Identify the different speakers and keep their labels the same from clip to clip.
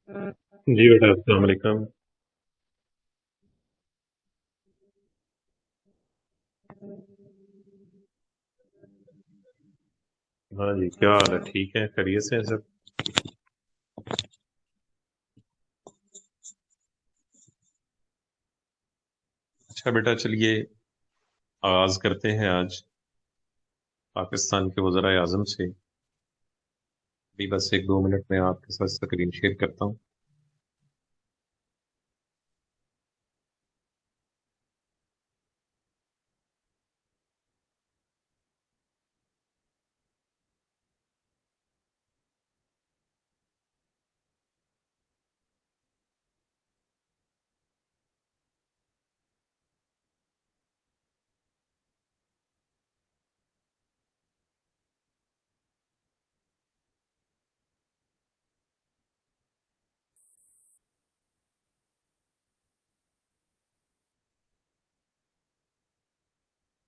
Speaker 1: जी बेटा, अस्सलाम वालेकुम। हाँ जी, क्या हाल है? ठीक है, खैरियत से हैं सब? अच्छा बेटा, चलिए आगाज करते हैं आज पाकिस्तान के वज़राए आज़म से। अभी बस एक दो मिनट में आपके साथ स्क्रीन शेयर करता हूँ।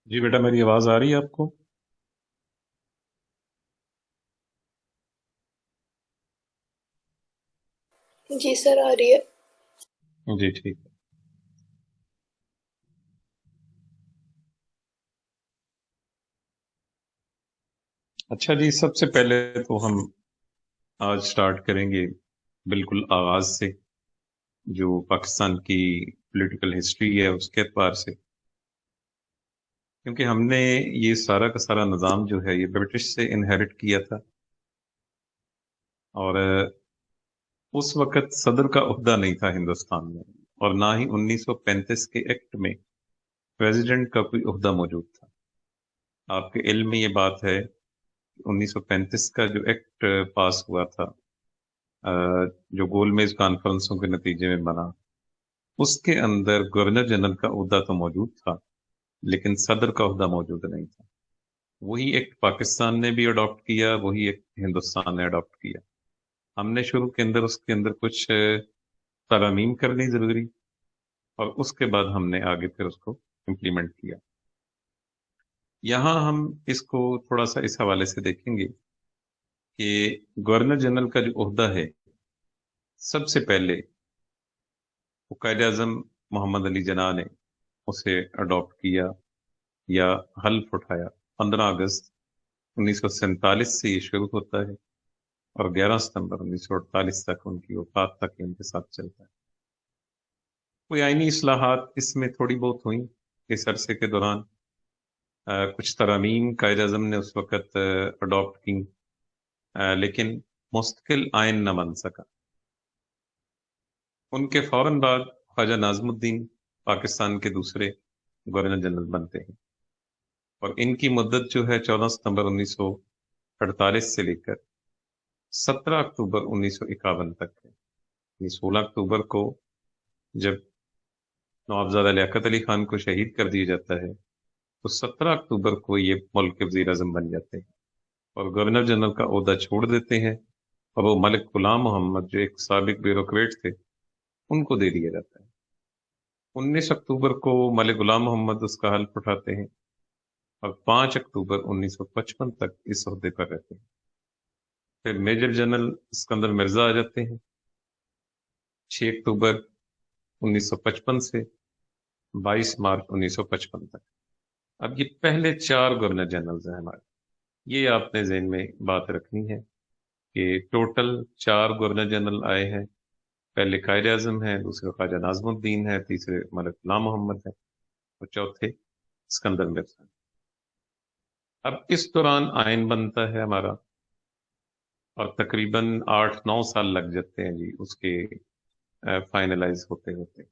Speaker 1: जी बेटा, मेरी आवाज़ आ रही है आपको?
Speaker 2: जी सर, आ रही है।
Speaker 1: जी ठीक है। अच्छा जी, सबसे पहले तो हम आज स्टार्ट करेंगे बिल्कुल आगाज से, जो पाकिस्तान की पॉलिटिकल हिस्ट्री है उसके एतबार से। क्योंकि हमने ये सारा का सारा निज़ाम जो है ये ब्रिटिश से इनहेरिट किया था। और उस वक्त सदर का ओहदा नहीं था हिंदुस्तान में, और ना ही 1935 के एक्ट में प्रेसिडेंट का कोई ओहदा मौजूद था। आपके इल्म में ये बात है कि 1935 का जो एक्ट पास हुआ था, अ, जो गोलमेज कॉन्फ्रेंसों के नतीजे में बना, उसके अंदर गवर्नर जनरल का ओहदा तो मौजूद था, लेकिन सदर का ओहदा मौजूद नहीं था। वही एक्ट पाकिस्तान ने भी अडॉप्ट किया, वही एक्ट हिंदुस्तान ने अडॉप्ट किया। हमने शुरू के अंदर उसके अंदर कुछ तरमीम करनी जरूरी, और उसके बाद हमने आगे फिर उसको इम्प्लीमेंट किया। यहाँ हम इसको थोड़ा सा इस हवाले से देखेंगे कि गवर्नर जनरल का जो ओहदा है, सबसे पहले कायद आजम मोहम्मद अली जिन्ना ने उसे अडॉप्ट किया या हल्फ उठाया। 15 अगस्त 1947 से ये शुरू होता है, और 11 सितंबर 1948 तक, उनकी वफात तक इनके साथ चलता है। कोई आईनी इस्लाहात इसमें थोड़ी बहुत हुई इस अरसे के दौरान। कुछ तरमीम कायद आजम ने उस वक्त अडॉप्ट की, लेकिन मुस्तकिल आयन न बन सका। उनके फौरन बाद ख्वाजा नाजमुद्दीन पाकिस्तान के दूसरे गवर्नर जनरल बनते हैं, और इनकी मुद्दत जो है 14 सितंबर 1948 से लेकर 17 अक्टूबर 1951 तक है। 16 अक्टूबर को जब नवाबजादा लियाकत अली खान को शहीद कर दिया जाता है, तो 17 अक्टूबर को ये मुल्क के वजीर आजम बन जाते हैं, और गवर्नर जनरल का ओहदा छोड़ देते हैं, और वो मलिक गुलाम मोहम्मद, जो एक साबिक ब्यूरोक्रेट थे, उनको दे दिया जाता है। 19 अक्टूबर को मलिक गुलाम मोहम्मद उसका हल्फ उठाते हैं, और 5 अक्टूबर 1955 तक इस ओहदे पर रहते हैं। फिर मेजर जनरल सिकंदर मिर्जा आ जाते हैं 6 अक्टूबर 1955 से 22 मार्च 1955 तक। अब ये पहले चार गवर्नर जनरल हैं हमारे। ये आपने जहन में बात रखनी है कि टोटल चार गवर्नर जनरल आए हैं। पहले कायद आजम है, दूसरे ख्वाजा नाजमुद्दीन है, तीसरे मलिक गुलाम मोहम्मद है, और चौथे सिकंदर मिर्जा। अब इस दौरान आयन बनता है हमारा, और तकरीबन 8 9 साल लग जाते हैं जी उसके फाइनलाइज होते होते।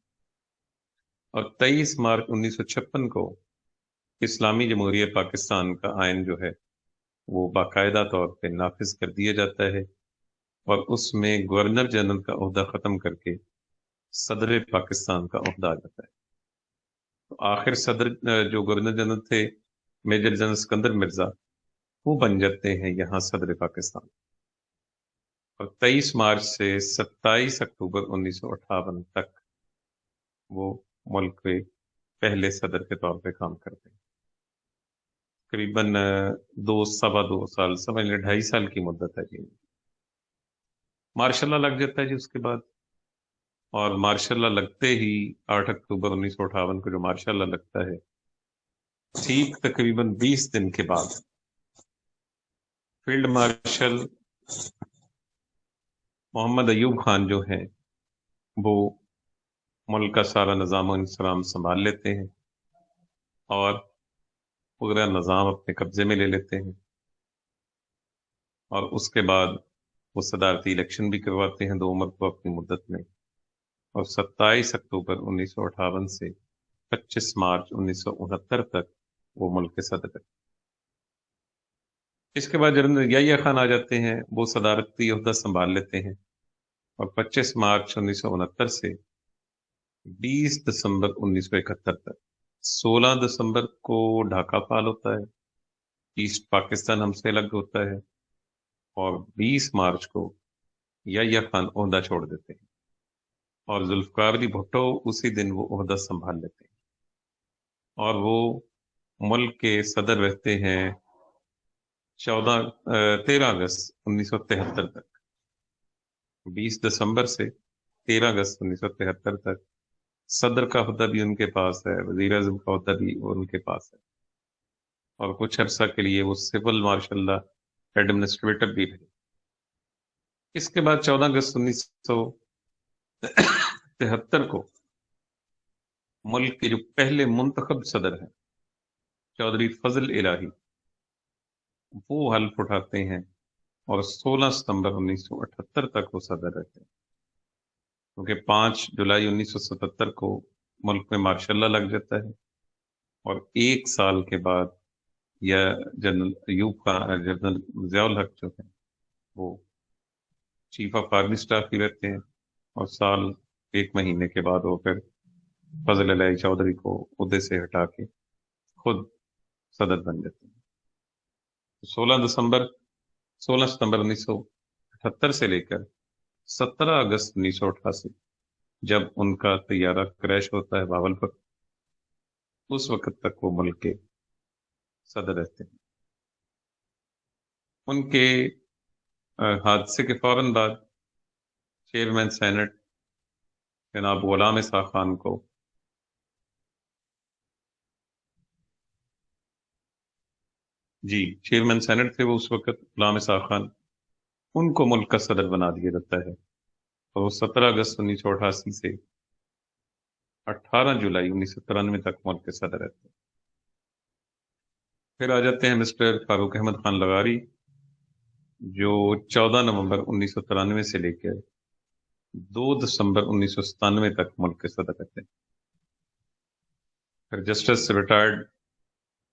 Speaker 1: और 23 मार्च 1956 को इस्लामी जमहूरियत पाकिस्तान का आयन जो है वो बाकायदा तौर पे नाफिज कर दिया जाता है, और उसमें गवर्नर जनरल का ओहदा खत्म करके सदर पाकिस्तान का ओहदा आ जाता है। तो आखिर सदर जो गवर्नर जनरल थे, मेजर जनरल सिकंदर मिर्जा, वो बन जाते हैं यहाँ सदर पाकिस्तान। और 23 मार्च से 27 अक्टूबर 1958 तक वो मुल्क के पहले सदर के तौर पे काम करते हैं। करीबन दो सवा दो साल, समझ लें 2.5 साल की मुद्दत है जी। مارشاء اللہ لگ جاتا ہے جی اس کے بعد، اور مارشاء اللہ لگتے ہی 8 اکتوبر 1958 کو جو مارشاء اللہ لگتا ہے، ٹھیک تقریباً 20 دن کے بعد فیلڈ مارشل محمد ایوب خان جو ہیں وہ ملک کا سارا نظام و انتظام سنبھال لیتے ہیں اور پورا نظام اپنے قبضے میں لے لیتے ہیں، اور اس کے بعد وہ صدارتی الیکشن بھی کرواتے ہیں 2 مرتبہ اپنی مدت میں، اور 27 اکتوبر 1958 سے 25 مارچ 1969 تک وہ ملک کے صدر رہے۔ اس کے بعد جنرل یحییٰ خان آ جاتے ہیں، وہ صدارتی عہدہ سنبھال لیتے ہیں، اور 25 مارچ 1969 سے 20 دسمبر 1971 تک، 16 دسمبر کو ڈھاکہ فعال ہوتا ہے، ایسٹ پاکستان ہم سے الگ ہوتا ہے، اور 20 مارچ کو یحییٰ خان عہدہ چھوڑ دیتے ہیں، اور ذوالفقار علی بھٹو اسی دن وہ عہدہ سنبھال لیتے ہیں، اور وہ ملک کے صدر رہتے ہیں 13 اگست 1973 تک، 20 دسمبر سے 13 اگست 1973 تک صدر کا عہدہ بھی ان کے پاس ہے، وزیر اعظم کا عہدہ بھی ان کے پاس ہے، اور کچھ عرصہ کے لیے وہ سول مارشل اللہ ایڈمنسٹریٹر بھی رہے۔ اس کے بعد 14 اگست 1973 کو ملک کے جو پہلے منتخب صدر ہیں چودھری فضل الہی، وہ حلف اٹھاتے ہیں، اور 16 ستمبر 1978 تک وہ صدر رہتے ہیں، کیونکہ 5 جولائی 1977 کو ملک میں مارشاء اللہ لگ جاتا ہے، اور 1 سال کے بعد یا جنرل ایوب خان، جنرل ضیاء الحق جو ہیں وہ چیف آف آرمی اسٹاف ہی رہتے ہیں، اور سال 1 مہینے کے بعد وہ پھر فضل الہی چودھری کو عہدے سے ہٹا کے خود صدر بن جاتے ہیں۔ 16 ستمبر 1978 سے لے کر 17 اگست 1988 جب ان کا طیارہ کریش ہوتا ہے باول پر، اس وقت تک وہ ملک کے صدر رہتے ہیں۔ ان کے حادثے کے فوراً بعد چیئرمین سینٹ جناب غلام اسحاق خان کو چیئرمین سینٹ تھے وہ اس وقت، غلام اسحاق خان، ان کو ملک کا صدر بنا دیا جاتا ہے، اور وہ 17 اگست 1988 سے 18 جولائی 1993 تک ملک کے صدر رہتے ہیں۔ پھر آ جاتے ہیں مسٹر فاروق احمد خان لغاری، جو 14 نومبر 1993 سے لے کر 2 دسمبر 1997 تک ملک کے صدر رہتے ہیں۔ پھر جسٹس ریٹائرڈ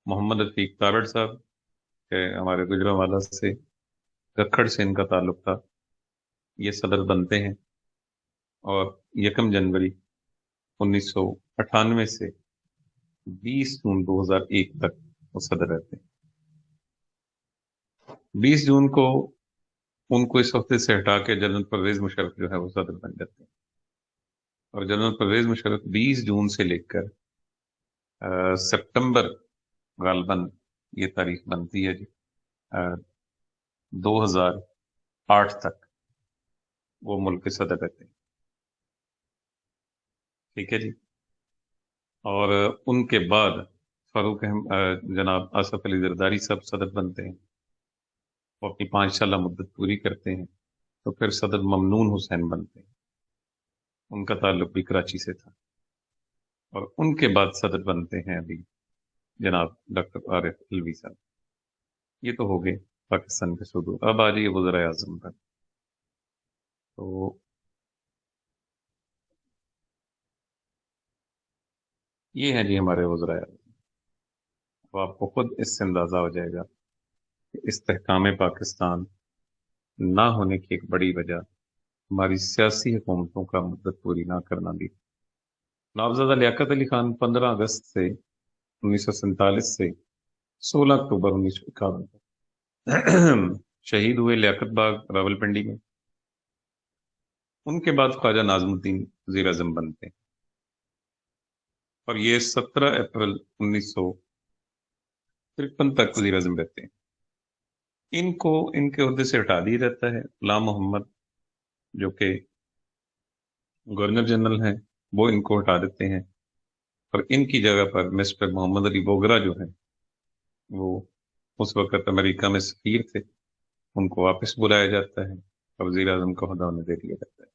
Speaker 1: محمد رفیق تارڑ صاحب، کہ ہمارے گجرانوالہ سے، ککھڑ سے ان کا تعلق تھا، یہ صدر بنتے ہیں، اور 1 جنوری 1998 سے 20 جون 2001 تک وہ صدر رہتے ہیں۔ 20 جون کو ان کو اس وقت سے ہٹا کے جنرل پرویز مشرف جو ہے وہ صدر بن جاتے ہیں، اور جنرل پرویز مشرف 20 جون سے لے کر سپٹمبر، غالباً یہ تاریخ بنتی ہے جی 2008 تک وہ ملک کے صدر رہتے ہیں، ٹھیک ہے جی۔ اور ان کے بعد جناب آصف علی زرداری صاحب صدر بنتے ہیں، وہ اپنی 5 سالہ مدت پوری کرتے ہیں، تو پھر صدر ممنون حسین بنتے ہیں، ان کا تعلق بھی کراچی سے تھا، اور ان کے بعد صدر بنتے ہیں ابھی جناب ڈاکٹر عارف الوی صاحب۔ یہ تو ہو گئے پاکستان کے صدور۔ اب آ جائیے وزرائے اعظم پر۔ تو یہ ہیں جی ہمارے وزرائے اعظم، تو آپ کو خود اس سے اندازہ ہو جائے گا کہ استحکام پاکستان نہ ہونے کی ایک بڑی وجہ ہماری سیاسی حکومتوں کا مدت پوری نہ کرنا بھی۔ نوابزادہ لیاقت علی خان 15 اگست 1947 سے 16 اکتوبر 1951 تک شہید ہوئے لیاقت باغ راول پنڈی میں۔ ان کے بعد خواجہ ناظم الدین وزیر اعظم بنتے ہیں، اور یہ 17 اپریل 1953 تک وزیر اعظم رہتے ہیں۔ ان کو ان کے عہدے سے ہٹا دیا جاتا ہے، غلام محمد जो कि गवर्नर जनरल हैं, वो इनको हटा देते हैं और इनकी जगह पर मिस्टर मोहम्मद अली बोगरा जो है, वो उस वक्त अमेरिका में सफीर थे, उनको वापस बुलाया जाता है और वजीर आजम का ओहदा उन्हें दे दिया जाता है।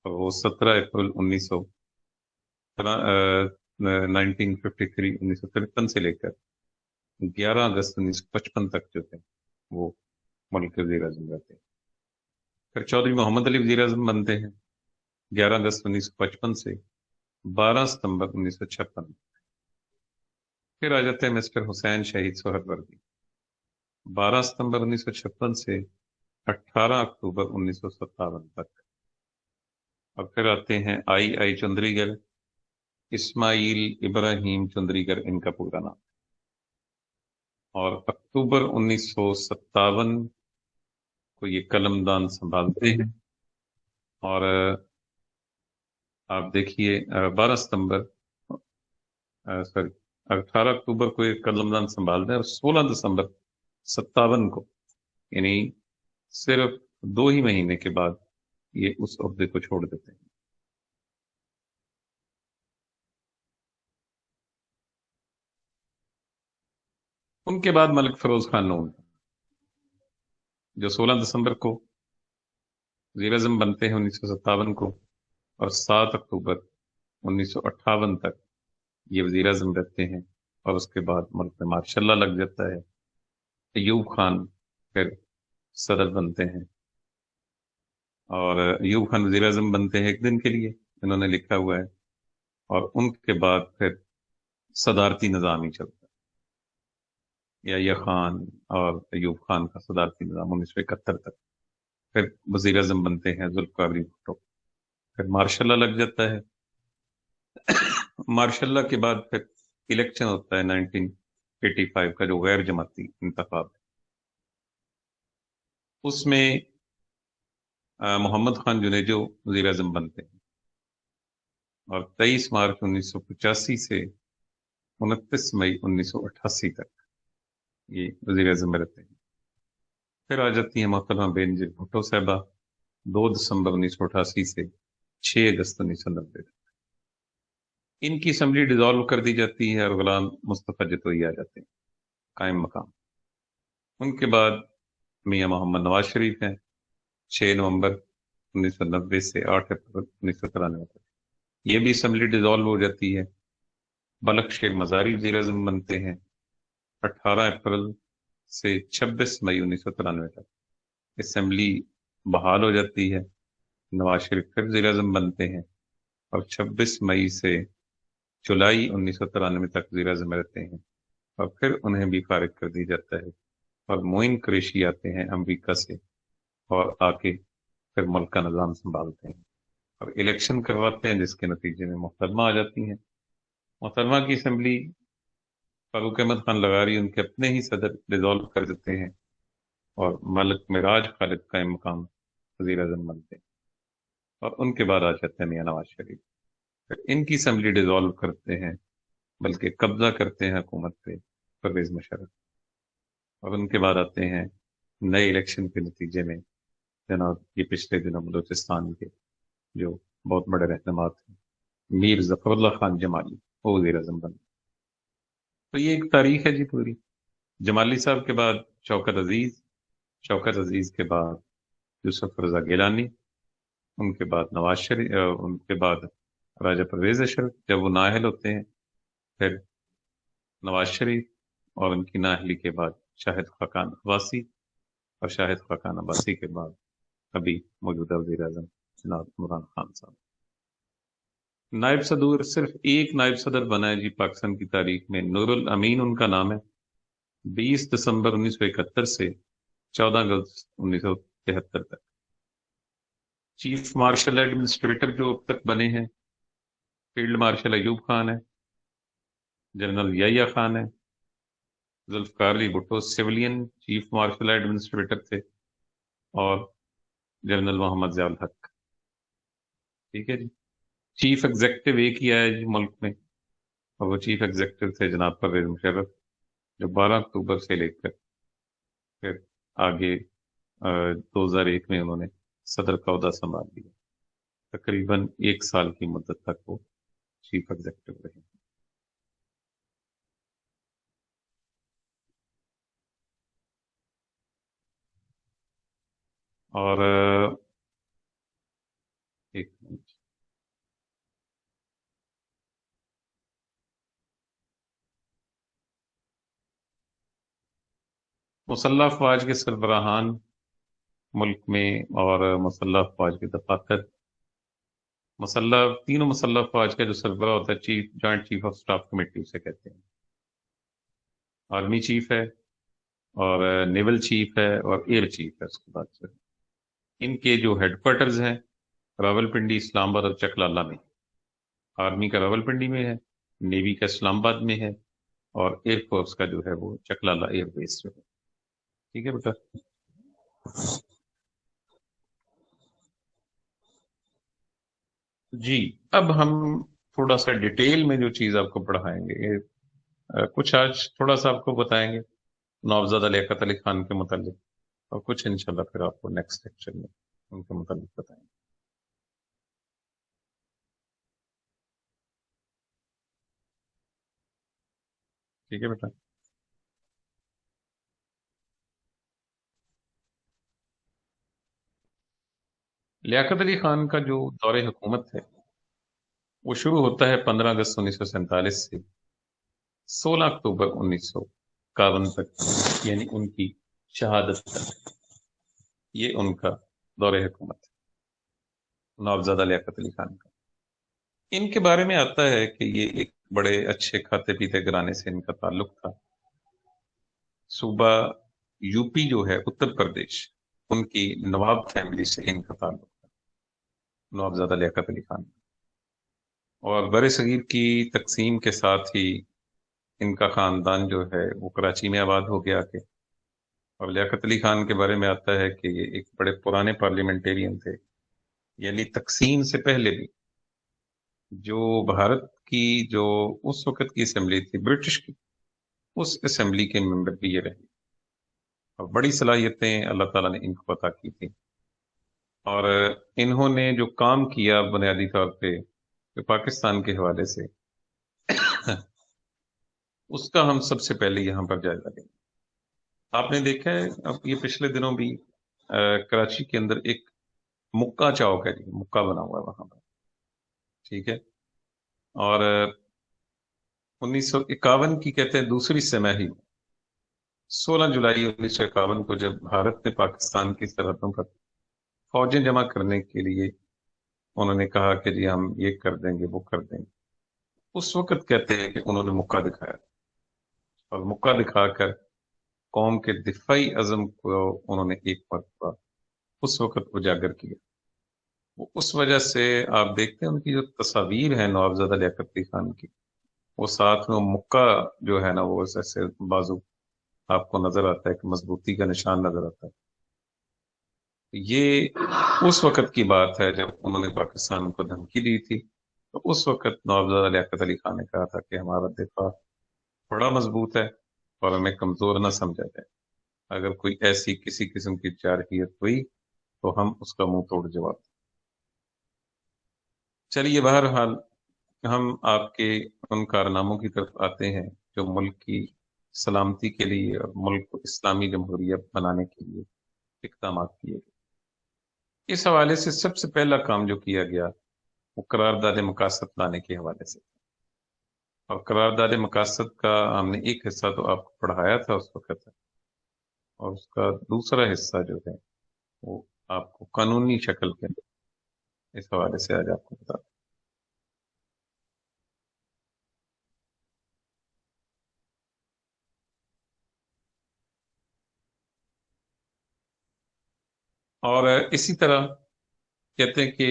Speaker 1: और वो 17 अप्रैल 1953 से लेकर 11 अगस्त 1955 तक जो थे वो मुल्क के वजीर आजम रहते हैं। फिर चौधरी मोहम्मद अली वजीर आजम बनते हैं 11 अगस्त 1955 से 12 सितंबर 1956। फिर आ जाते हैं मिस्टर हुसैन शहीद सोहरवर्दी 12 सितंबर 1956 से 18 अक्टूबर 1957 तक। और फिर आते हैं आई चौधरीगर, इस्माइल इब्राहिम चौधरीगर इनका पूरा नाम। और अक्टूबर 1957 को ये कलमदान संभालते हैं। और आप देखिए 12 सितंबर, सॉरी 18 अक्टूबर को ये कलमदान संभालते हैं और 16 दिसंबर 57 को, यानी सिर्फ 2 ही महीने के बाद ये उस ओहदे को छोड़ देते हैं। उनके बाद मलिक फिरोज खान नून, जो 16 दिसंबर को वजीर आजम बनते हैं 1957 को, और 7 अक्टूबर 1958 तक ये वजीर आजम रहते हैं। और उसके बाद मुल्क में मार्शल लॉ लग जाता है। अयूब खान फिर सदर बनते हैं और अयूब खान वजीर आजम बनते हैं 1 दिन के लिए, इन्होंने लिखा हुआ है। और उनके बाद फिर सदारती निज़ाम ही चलता है, या खान और अयूब खान का सदारती निज़ाम 1971 तक। फिर वजीर आजम बनते हैं जुल्फ़िकार अली भुट्टो। फिर मार्शल लॉ लग जाता है। मार्शल लॉ के बाद फिर इलेक्शन होता है 1985 का, जो गैर जमाती इंतखाब है। उसमें मोहम्मद खान जुनेजो वजीर आजम बनते हैं और 23 मार्च 1985 से 29 मई 1988 तक ये वजीर आजम रहते हैं। फिर आ जाती है मोहतरमा बेनजीर भुट्टो साहबा 2 दिसंबर 1988 से 6 अगस्त 1990 तक। इनकी असम्बली डिसॉल्व कर दी जाती है और गुलाम मुस्तफा जतोई आ जाते हैं कायम मकाम। उनके बाद मियां मोहम्मद नवाज शरीफ हैं 6 नवंबर 1990 से 8 अप्रैल 1993 तक। ये भी असम्बली डिसॉल्व हो जाती है। बलक शेख मजारी वजीर आजम बनते हैं 18 अप्रैल से 26 मई 1993 तक। असम्बली बहाल हो जाती है। नवाज शरीफ फिर वजीर आजम बनते हैं और 26 मई से जुलाई 1993 तक वजीर आजम रहते हैं और फिर उन्हें भी फारिग कर दी जाता है। और मोइन कुरैशी आते हैं अमेरिका से और आके फिर मुल्क का निज़ाम संभालते हैं और इलेक्शन करवाते हैं, जिसके नतीजे में मोहतरमा आ जाती हैं। मोहतरमा की असम्बली फारूक अहमद खान लगारी उनके अपने ही सदर डिसॉल्व कर देते हैं और मलिक मिराज खालिद का मकाम वजीर आजम बनते हैं। और उनके बाद आ जाते हैं मियां नवाज शरीफ। फिर इनकी असम्बली डिसॉल्व करते हैं, बल्कि कब्जा करते हैं हुकूमत पे परवेज मुशर्रफ। और उनके बाद आते हैं नए इलेक्शन के नतीजे में जनाब ये पिछले दिनों बलूचिस्तान के जो बहुत बड़े रहनुमा थे मीर जफरुल्लाह खान जमाली, वो वजीर आजम बने। तो ये एक तारीख है जी पूरी। जमाली साहब के बाद शौकत अजीज, शौकत अजीज के बाद यूसुफ रजा गिलानी, उनके बाद नवाज शरीफ, उनके बाद राजा परवेज अशरफ जब वो नाअहल होते हैं, फिर नवाज शरीफ, और उनकी नाअहली के बाद शाहिद खाकान अब्बासी, और शाहिद खाकान अब्बासी के बाद अभी मौजूदा वजीर आजम जनाब इमरान खान साहब। नायब सदर, सिर्फ एक नायब सदर बना है जी पाकिस्तान की तारीख में, नूरुल अमीन उनका नाम है। 20 दिसंबर 1971 से 14 अगस्त 1973 तक। चीफ मार्शल एडमिनिस्ट्रेटर जो अब तक बने हैं, फील्ड मार्शल अयूब खान है, जनरल याहिया खान है, Zulfikar Ali Bhutto civilian chief martial administrator थे, और जनरल मोहम्मद ज़ियाउल हक। ठीक है जी। चीफ एग्जेक्टिव एक ही आया जी मुल्क में, और वो चीफ एग्जेक्टिव थे जनाब परवेज मुशर्रफ, जो 12 अक्टूबर से लेकर फिर आगे 2001 में उन्होंने صدر کا عہدہ سنبھال لیا. تقریباً 1 سال کی مدت تک وہ چیف ایگزیکٹو رہے. اور ایک منٹ. مسلح افواج کے سربراہان ملک میں اور مسلح افواج کے دفاتر، تینوں مسلح افواج کا جو سربراہ ہوتا ہے joint chief of staff committee اسے کہتے ہیں. آرمی چیف ہے اور نیول چیف ہے اور ایئر چیف ہے. اس کے بعد سے ان کے جو ہیڈ کوارٹرز ہیں راول پنڈی، اسلام آباد اور چکلالہ میں. آرمی کا راول پنڈی میں ہے، نیوی کا اسلام آباد میں ہے، اور ایئر فورس کا جو ہے وہ چکلالہ ایئر بیس جو ہے. ٹھیک ہے بیٹا. جی اب ہم تھوڑا سا ڈیٹیل میں جو چیز آپ کو پڑھائیں گے، کچھ آج تھوڑا سا آپ کو بتائیں گے نوابزادہ لیاقت علی خان کے متعلق، اور کچھ انشاءاللہ پھر آپ کو نیکسٹ لیکچر میں ان کے متعلق بتائیں گے. ٹھیک ہے بیٹا. لیاقت علی خان کا جو دور حکومت ہے وہ شروع ہوتا ہے 15 اگست 1947 سے 16 اکتوبر 1951 تک، یعنی ان کی شہادت تک. یہ ان کا دور حکومت ہے نوابزادہ لیاقت علی خان کا. ان کے بارے میں آتا ہے کہ یہ ایک بڑے اچھے کھاتے پیتے گھرانے سے ان کا تعلق تھا. صوبہ یو پی جو ہے اتر پردیش، ان کی نواب فیملی سے ان کا تعلق تھا، نوابزادہ لیاقت علی خان. اور بر صغیر کی تقسیم کے ساتھ ہی ان کا خاندان جو ہے وہ کراچی میں آباد ہو گیا کہ. اور لیاقت علی خان کے بارے میں آتا ہے کہ یہ ایک بڑے پرانے پارلیمنٹیرین تھے، یعنی تقسیم سے پہلے بھی جو بھارت کی جو اس وقت کی اسمبلی تھی برٹش کی، اس اسمبلی کے ممبر بھی یہ رہے. اور بڑی صلاحیتیں اللہ تعالیٰ نے ان کو عطا کی تھی. اور انہوں نے جو کام کیا بنیادی طور پہ جو پاکستان کے حوالے سے اس کا ہم سب سے پہلے یہاں پر جائزہ لیں. آپ نے دیکھا ہے اب یہ پچھلے دنوں بھی کراچی کے اندر ایک مکہ چوک ہے، مکہ بنا ہوا ہے وہاں پر. ٹھیک ہے. اور 1951 کی کہتے ہیں دوسری سماحی، 16 جولائی 1951 کو جب بھارت نے پاکستان کی سرحدوں پر فوجیں جمع کرنے کے لیے انہوں نے کہا کہ جی ہم یہ کر دیں گے وہ کر دیں گے، اس وقت کہتے ہیں کہ انہوں نے مکہ دکھایا، اور مکہ دکھا کر قوم کے دفاعی عزم کو انہوں نے ایک مرتبہ اس وقت اجاگر کیا. اس وجہ سے آپ دیکھتے ہیں ان کی جو تصاویر ہیں نوابزادہ لیاقت علی خان کی، وہ ساتھ میں مکہ جو ہے نا وہ ایسے بازو آپ کو نظر آتا ہے کہ مضبوطی کا نشان نظر آتا ہے. یہ اس وقت کی بات ہے جب انہوں نے پاکستان کو دھمکی دی تھی. تو اس وقت نوابزادہ لیاقت علی خان نے کہا تھا کہ ہمارا دفاع بڑا مضبوط ہے اور ہمیں کمزور نہ سمجھا جائے. اگر کوئی ایسی کسی قسم کی جارحیت ہوئی تو ہم اس کا منہ توڑ جواب دیں. چلیے بہرحال ہم آپ کے ان کارناموں کی طرف آتے ہیں جو ملک کی سلامتی کے لیے اور ملک کو اسلامی جمہوریت بنانے کے لیے اقدامات کیے گئے. اس حوالے سے سب سے پہلا کام جو کیا گیا وہ قرارداد مقاصد لانے کے حوالے سے. اور قرارداد مقاصد کا ہم نے ایک حصہ تو آپ کو پڑھایا تھا اس وقت، اور اس کا دوسرا حصہ جو ہے وہ آپ کو قانونی شکل کے اس حوالے سے آج آپ کو بتا دیں. اور اسی طرح کہتے ہیں کہ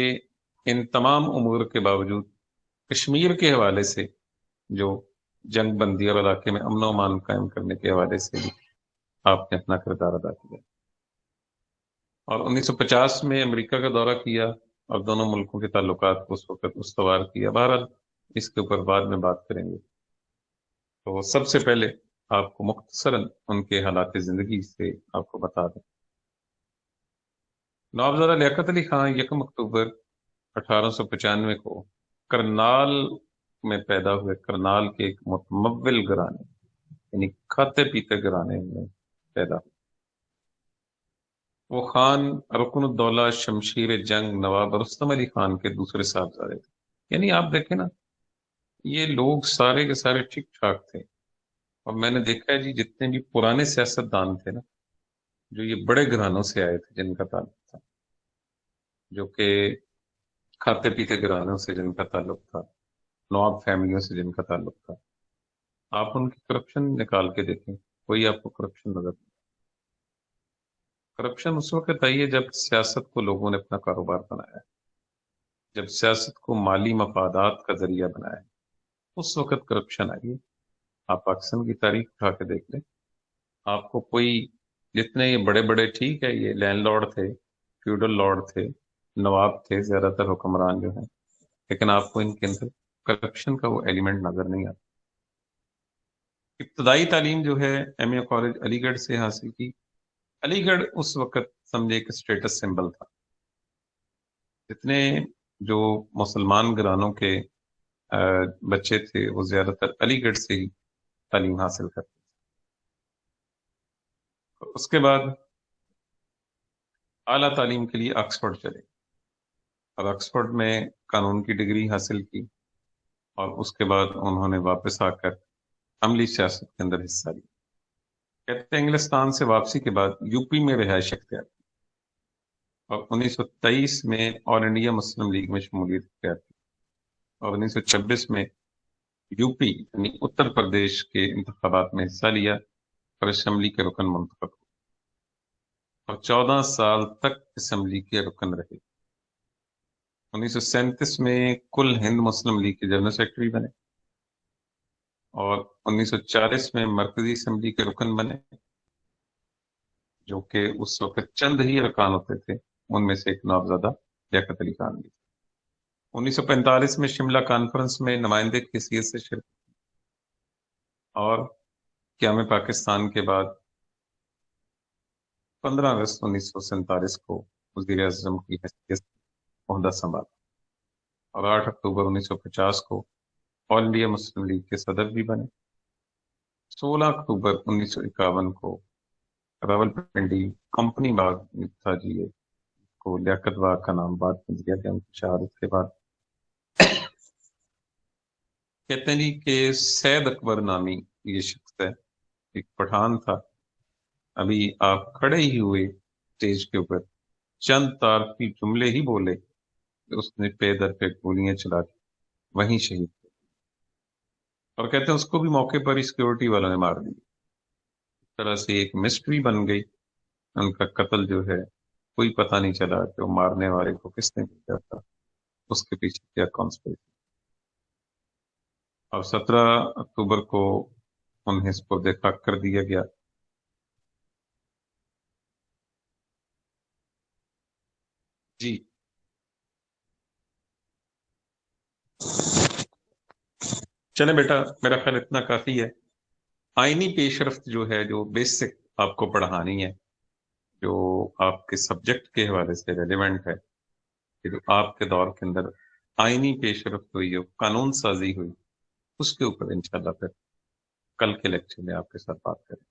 Speaker 1: ان تمام امور کے باوجود کشمیر کے حوالے سے جو جنگ بندی اور علاقے میں امن و امان قائم کرنے کے حوالے سے بھی آپ نے اپنا کردار ادا کیا. اور 1950 میں امریکہ کا دورہ کیا اور دونوں ملکوں کے تعلقات کو اس وقت استوار کیا. بہرحال اس کے اوپر بعد میں بات کریں گے. تو سب سے پہلے آپ کو مختصراً ان کے حالات زندگی سے آپ کو بتا دیں. नवाबजादा लियाकत अली खान 1 अक्टूबर 1895 को करनाल में पैदा हुए। करनाल के एक मुतमव्विल घराने, यानी खाते पीते घराने में पैदा हुए। वो खान रुकनुद्दौला शमशीर जंग नवाब रुस्तम अली खान के दूसरे साहबजादे थे। यानी आप देखें ना, ये लोग सारे के सारे ठीक ठाक थे। और मैंने देखा है जी, जितने भी पुराने सियासतदान थे ना, जो ये बड़े घरानों से आए थे, जिनका ताल्लुक था, जो कि खाते पीते घरानों से जिनका ताल्लुक था, नवाब फैमिलियों से जिनका ताल्लुक था, आप उनकी करप्शन निकाल के देखें, कोई आपको करप्शन नजर नहीं। करप्शन उस वक्त आई है जब सियासत को लोगों ने अपना कारोबार बनाया है, जब सियासत को माली मफादात का जरिया बनाया है, उस वक्त करप्शन आई है। आप पाकिस्तान की तारीख उठा के देख लें, आपको कोई, जितने ये बड़े बड़े, ठीक है, ये लैंडलॉर्ड थे, फ्यूडल लॉर्ड थे, नवाब थे, ज्यादातर हुक्मरान जो हैं, लेकिन आपको इनके अंदर करप्शन का वो एलिमेंट नजर नहीं आता। इब्तदाई तालीम जो है एमए कॉलेज अलीगढ़ से हासिल की। अलीगढ़ उस वक्त समझे एक स्टेटस सिंबल था। जितने जो मुसलमान घरानों के बच्चे थे, वो ज्यादातर अलीगढ़ से ही तालीम हासिल करते थे। उसके बाद आला तालीम के लिए ऑक्सफोर्ड चले, और ऑक्सफोर्ड में कानून की डिग्री हासिल की, और उसके बाद उन्होंने वापस आकर अमली सियासत के अंदर हिस्सा लिया। कहते हैं इंग्लिस्तान से वापसी के बाद यूपी में रिहाइश अख्तियार की, और 1923 में ऑल इंडिया मुस्लिम लीग में शमूलियत अख्तियार की, और 1926 में यूपी यानी उत्तर प्रदेश के इंतखाबात में हिस्सा लिया और असेंबली के रुकन मुंतखब हुए, और 14 साल तक असेंबली के रुकन रहे। 1937 में कुल हिंद मुस्लिम लीग के जनरल सेक्रेटरी बने, और 1940 में मरकजी असेंबली के रुकन बने, जो कि उस वक्त चंद ही अरकान होते थे, उनमें से एक नवाबजादा लियाकत अली खान भी थे। 1945 में शिमला कॉन्फ्रेंस में नुमाइंदे की हैसियत से शिरकत, और क़याम पाकिस्तान के बाद 15 अगस्त 1947 को वज़ीर आज़म की हैसियत से ओहदा संभाला, और 8 अक्टूबर 1950 को ऑल इंडिया मुस्लिम लीग के सदर भी बने। 16 अक्टूबर 1951 को रावलपिंडी कंपनी बाग में था जी, ये को लियाकत बाग का नाम बाद में दिया गया उनकी शहादत के बाद। कहते हैं जी कि सैयद अकबर नामी ये शख्स है, एक पठान था। अभी आप खड़े ही हुए स्टेज के ऊपर, चंद तारफी जुमले ही बोले, उसने पे दर पे गोलियां चला दी, वहीं शहीद। और कहते हैं उसको भी मौके पर ही सिक्योरिटी वालों ने मार दिया। इस तरह से एक मिस्ट्री बन गई, उनका कत्ल जो है, कोई पता नहीं चला कि वो मारने वाले को किसने किया था, उसके पीछे क्या कॉन्स्पिरेसी। और 17 अक्टूबर को उन्हें इसको देखा कर दिया गया। जी, चले बेटा, मेरा ख्याल इतना काफी है। आईनी पेशरफ्त जो है, जो बेसिक आपको पढ़ानी है, जो आपके सब्जेक्ट के हवाले से रेलिवेंट है, कि जो आपके दौर के अंदर आईनी पेशरफ्त हुई हो, कानून साजी हुई, उसके ऊपर इंशाल्लाह फिर कल के लेक्चर में आपके साथ बात करें।